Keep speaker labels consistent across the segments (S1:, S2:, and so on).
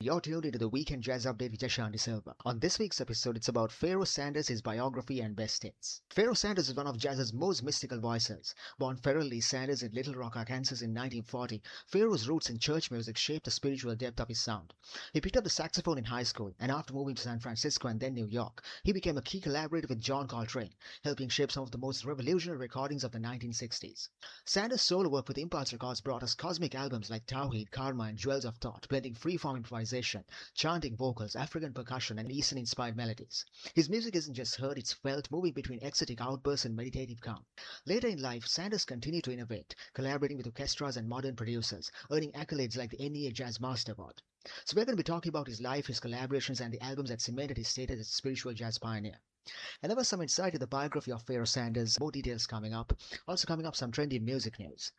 S1: You're tuned into the Weekend Jazz Update with Jashanti Silva. On this week's episode, it's about Pharaoh Sanders, his biography and best hits. Pharaoh Sanders is one of jazz's most mystical voices. Born Pharoah Sanders in Little Rock, Arkansas in 1940, Pharaoh's roots in church music shaped the spiritual depth of his sound. He picked up the saxophone in high school, and after moving to San Francisco and then New York, he became a key collaborator with John Coltrane, helping shape some of the most revolutionary recordings of the 1960s. Sanders' solo work with Impulse Records brought us cosmic albums like Tawheed, Karma, and Jewels of Thought, blending freeform improvisation, chanting vocals, African percussion, and Eastern-inspired melodies. His music isn't just heard, it's felt, moving between ecstatic outbursts and meditative calm. Later in life, Sanders continued to innovate, collaborating with orchestras and modern producers, earning accolades like the NEA Jazz Master Award. So we're going to be talking about his life, his collaborations, and the albums that cemented his status as a spiritual jazz pioneer. And there was some insight to the biography of Pharaoh Sanders, more details coming up. Also coming up, some trendy music news.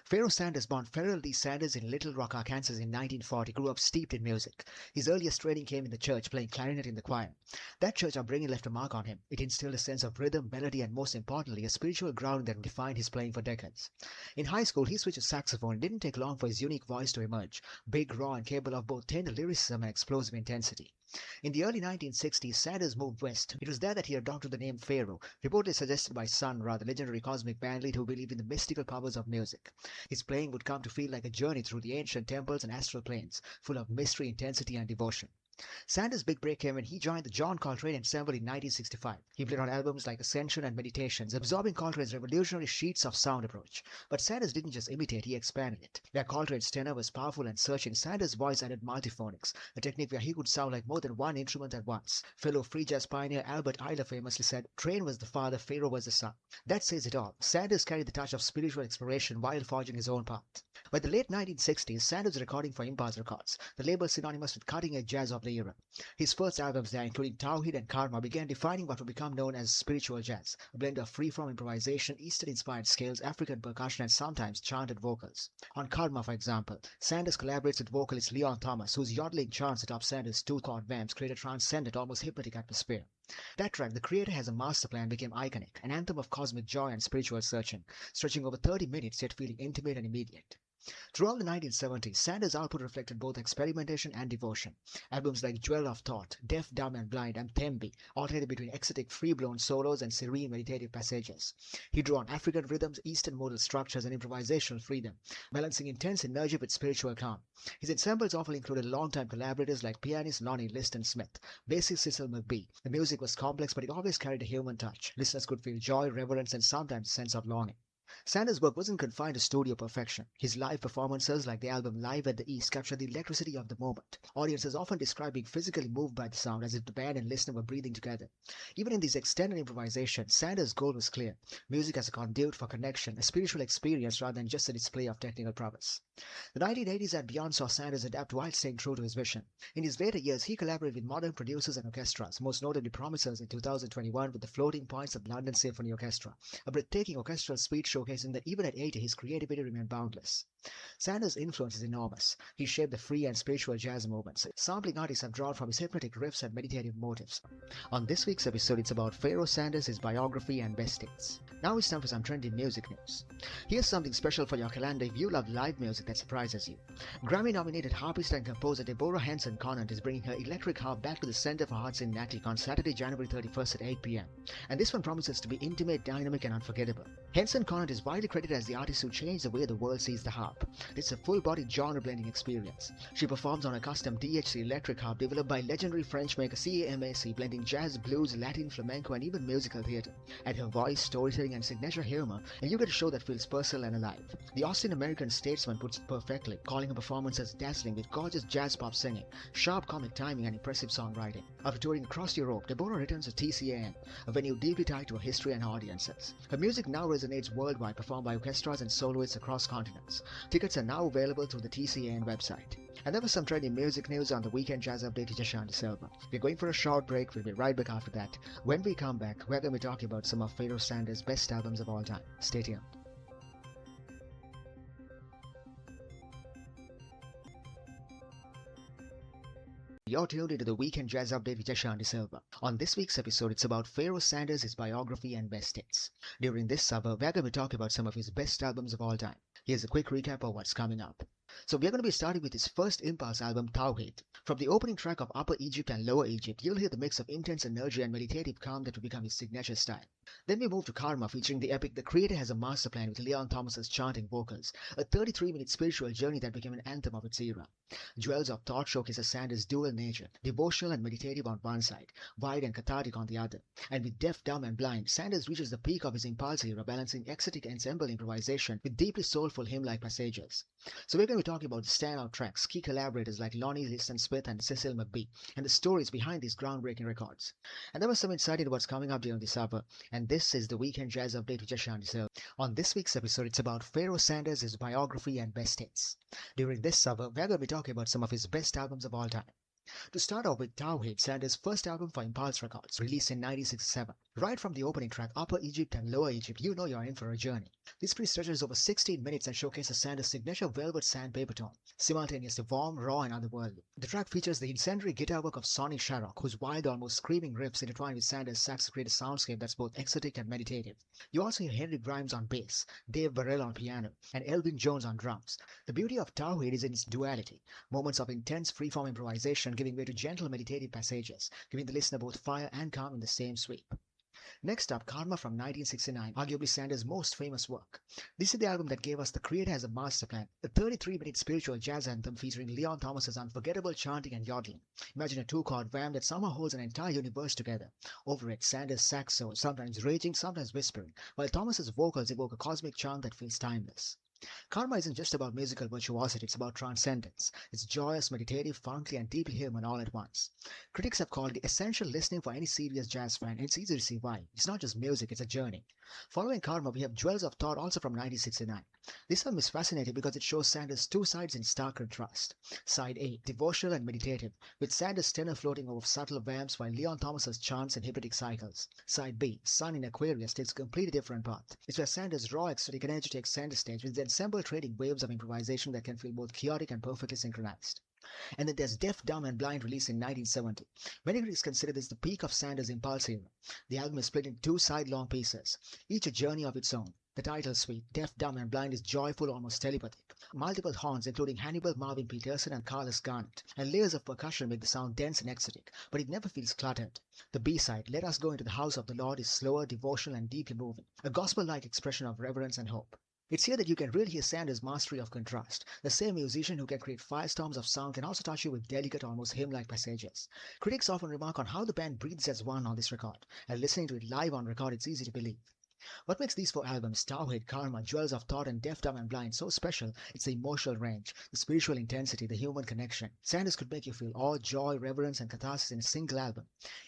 S1: Pharaoh Sanders, born Pharoah Sanders in Little Rock, Arkansas in 1940, grew up steeped in music. His earliest training came in the church, playing clarinet in the choir. That church upbringing left a mark on him. It instilled a sense of rhythm, melody, and most importantly, a spiritual ground that defined his playing for decades. In high school, he switched to saxophone. It didn't take long for his unique voice to emerge, big, raw, and capable of both tender lyricism and explosive intensity. In the early 1960s, Sanders moved west. It was there that he adopted the name Pharaoh, reportedly suggested by Sun Ra, the legendary cosmic band lead who believed in the mystical powers of music. His playing would come to feel like a journey through the ancient temples and astral planes, full of mystery, intensity, and devotion. Sanders' big break came when he joined the John Coltrane ensemble in 1965. He played on albums like Ascension and Meditations, absorbing Coltrane's revolutionary sheets of sound approach. But Sanders didn't just imitate, he expanded it. Where Coltrane's tenor was powerful and searching, Sanders' voice added multiphonics, a technique where he could sound like more than one instrument at once. Fellow free jazz pioneer Albert Ayler famously said, "Train was the father, Pharaoh was the son." That says it all. Sanders carried the touch of spiritual exploration while forging his own path. By the late 1960s, Sanders was recording for Impulse Records, the label synonymous with cutting-edge jazz of the era. His first albums there, including Tawheed and Karma, began defining what would become known as spiritual jazz, a blend of free-form improvisation, Eastern-inspired scales, African percussion, and sometimes chanted vocals. On Karma, for example, Sanders collaborates with vocalist Leon Thomas, whose yodeling chants atop Sanders' two-chord vamps create a transcendent, almost hypnotic atmosphere. That track, The Creator Has a Master Plan, became iconic, an anthem of cosmic joy and spiritual searching, stretching over 30 minutes yet feeling intimate and immediate. Throughout the 1970s, Sanders' output reflected both experimentation and devotion. Albums like Jewel of Thought, Deaf, Dumb and Blind, and Thembi alternated between ecstatic free-blown solos and serene meditative passages. He drew on African rhythms, Eastern modal structures, and improvisational freedom, balancing intense energy with spiritual calm. His ensembles often included longtime collaborators like pianist Lonnie Liston Smith, bassist Cecil McBee. The music was complex, but it always carried a human touch. Listeners could feel joy, reverence, and sometimes a sense of longing. Sanders' work wasn't confined to studio perfection. His live performances, like the album Live at the East, captured the electricity of the moment. Audiences often describe being physically moved by the sound, as if the band and listener were breathing together. Even in these extended improvisations, Sanders' goal was clear: music as a conduit for connection, a spiritual experience rather than just a display of technical prowess. The 1980s and beyond saw Sanders adapt while staying true to his vision. In his later years, he collaborated with modern producers and orchestras, most notably Prominence in 2021 with the Floating Points of the London Symphony Orchestra, a breathtaking orchestral suite showcasing that even at 80 his creativity remained boundless. Sanders' influence is enormous. He shaped the free and spiritual jazz movements. Sampling artists have drawn from his hypnotic riffs and meditative motifs. On this week's episode, it's about Pharaoh Sanders, his biography and best hits. Now it's time for some trendy music news. Here's something special for your calendar if you love live music that surprises you. Grammy-nominated harpist and composer Deborah Henson Conant is bringing her electric harp back to the Center for Arts in Natick on Saturday, January 31st at 8 p.m. And this one promises to be intimate, dynamic, and unforgettable. Henson Conant is widely credited as the artist who changed the way the world sees the harp. It's a full-bodied genre-blending experience. She performs on a custom DHC electric harp developed by legendary French maker CAMAC, blending jazz, blues, Latin, flamenco, and even musical theater. Add her voice, storytelling, and signature humor, and you get a show that feels personal and alive. The Austin-American statesman puts it perfectly, calling her performances dazzling with gorgeous jazz pop singing, sharp comic timing, and impressive songwriting. After touring across Europe, Deborah returns to TCAN, a venue deeply tied to her history and audiences. Her music now resonates worldwide, performed by orchestras and soloists across continents. Tickets are now available through the TCAN website. And there was some trendy music news on the Weekend Jazz Update with Jashanti Silva. We're going for a short break. We'll be right back after that. When we come back, we're going to be talking about some of Pharaoh Sanders' best albums of all time. Stay tuned. You're tuned into the Weekend Jazz Update with Jashanti Silva. On this week's episode, it's about Pharaoh Sanders, his biography and best hits. During this summer, we're going to be talking about some of his best albums of all time. Here's a quick recap of what's coming up. So we're going to be starting with his first impulse album, Tawhid. From the opening track of Upper Egypt and Lower Egypt, you'll hear the mix of intense energy and meditative calm that would become his signature style. Then we move to Karma, featuring the epic The Creator Has a Master Plan with Leon Thomas's chanting vocals, a 33-minute spiritual journey that became an anthem of its era. Jewels of Thought showcases Sanders' dual nature, devotional and meditative on one side, wide and cathartic on the other. And with Deaf, Dumb and Blind, Sanders reaches the peak of his impulse era, balancing ecstatic ensemble improvisation with deeply soulful hymn-like passages. So we're going to be talking about the standout tracks, key collaborators like Lonnie Liston Smith and Cecil McBee, and the stories behind these groundbreaking records. And there was some insight into what's coming up during this hour, and this is the Weekend Jazz Update with Jashan Deserve. On this week's episode, it's about Pharaoh Sanders, his biography and best hits. During this hour, we're going to be talking about some of his best albums of all time. To start off with Tawhid, Sanders' first album for Impulse Records, released in 1967. Right from the opening track, Upper Egypt and Lower Egypt, you know you're in for a journey. This piece stretches over 16 minutes and showcases Sanders' signature velvet sandpaper tone, simultaneously warm, raw and otherworldly. The track features the incendiary guitar work of Sonny Sharrock, whose wild, almost screaming riffs intertwine with Sanders' sax to create a soundscape that's both ecstatic and meditative. You also hear Henry Grimes on bass, Dave Burrell on piano, and Elvin Jones on drums. The beauty of Tawhid is in its duality, moments of intense freeform improvisation giving way to gentle meditative passages, giving the listener both fire and calm in the same sweep. Next up, Karma from 1969, arguably Sanders' most famous work. This is the album that gave us The Creator Has a Master Plan, a 33-minute spiritual jazz anthem featuring Leon Thomas's unforgettable chanting and yodeling. Imagine a two-chord wham that somehow holds an entire universe together. Over it, Sanders' sax solo, sometimes raging, sometimes whispering, while Thomas's vocals evoke a cosmic chant that feels timeless. Karma isn't just about musical virtuosity, it's about transcendence. It's joyous, meditative, funky, and deeply human all at once. Critics have called it essential listening for any serious jazz fan, and it's easy to see why. It's not just music, it's a journey. Following Karma, we have Jewels of Thought, also from 1969. This album is fascinating because it shows Sanders' two sides in stark contrast. Side A, devotional and meditative, with Sanders' tenor floating over subtle vamps while Leon Thomas's chants and hypnotic cycles. Side B, Sun in Aquarius, takes a completely different path. It's where Sanders' raw, ecstatic energy takes center stage, with the ensemble trading waves of improvisation that can feel both chaotic and perfectly synchronized. And then there's Deaf, Dumb and Blind, released in 1970. Many critics consider this the peak of Sanders' impulse era. The album is split into two side-long pieces, each a journey of its own. The title suite, Deaf, Dumb and Blind, is joyful, almost telepathic. Multiple horns, including Hannibal, Marvin Peterson and Carlos Garnett, and layers of percussion make the sound dense and ecstatic, but it never feels cluttered. The B-side, Let Us Go Into the House of the Lord, is slower, devotional and deeply moving, a gospel-like expression of reverence and hope. It's here that you can really hear Sanders' mastery of contrast. The same musician who can create firestorms of sound can also touch you with delicate, almost hymn-like passages. Critics often remark on how the band breathes as one on this record, and listening to it live on record, it's easy to believe. What makes these four albums, Tawhid, Karma, Jewels of Thought and Deaf, Dumb and Blind, so special? It's the emotional range, the spiritual intensity, the human connection. Sanders could make you feel awe, joy, reverence and catharsis in a single album.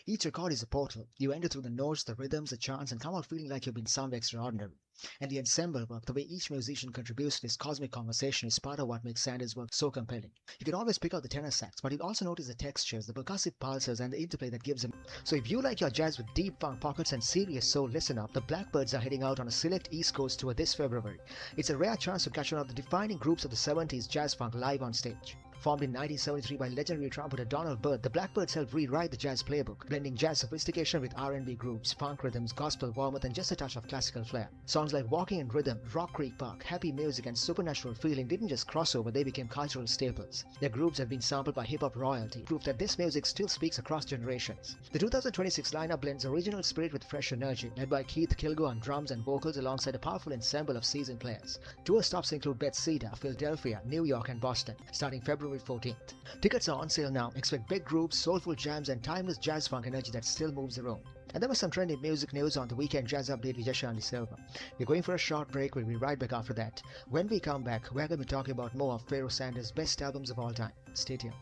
S1: Each record is a portal. You enter through the notes, the rhythms, the chants and come out feeling like you've been somewhere extraordinary. And the ensemble work, the way each musician contributes to this cosmic conversation, is part of what makes Sanders' work so compelling. You can always pick out the tenor sax, but you'll also notice the textures, the percussive pulses, and the interplay that gives him. So if you like your jazz with deep funk pockets and serious soul, listen up. The Blackbirds are heading out on a select East Coast tour this February. It's a rare chance to catch one of the defining groups of the 70s jazz funk live on stage. Formed in 1973 by legendary trumpeter Donald Byrd, the Blackbirds helped rewrite the jazz playbook, blending jazz sophistication with R&B grooves, funk rhythms, gospel warmth, and just a touch of classical flair. Songs like Walking in Rhythm, Rock Creek Park, Happy Music, and Supernatural Feeling didn't just cross over, they became cultural staples. Their grooves have been sampled by hip-hop royalty, proof that this music still speaks across generations. The 2026 lineup blends original spirit with fresh energy, led by Keith Kilgo on drums and vocals alongside a powerful ensemble of seasoned players. Tour stops include Bethesda, Philadelphia, New York, and Boston, starting February 14th. Tickets are on sale now. Expect big grooves, soulful jams, and timeless jazz funk energy that still moves the room. And there was some trending music news on the Weekend Jazz Update with Jashan Silva. We're going for a short break. We'll be right back after that. When we come back, we're going to be talking about more of Pharaoh Sanders' best albums of all time. Stay tuned.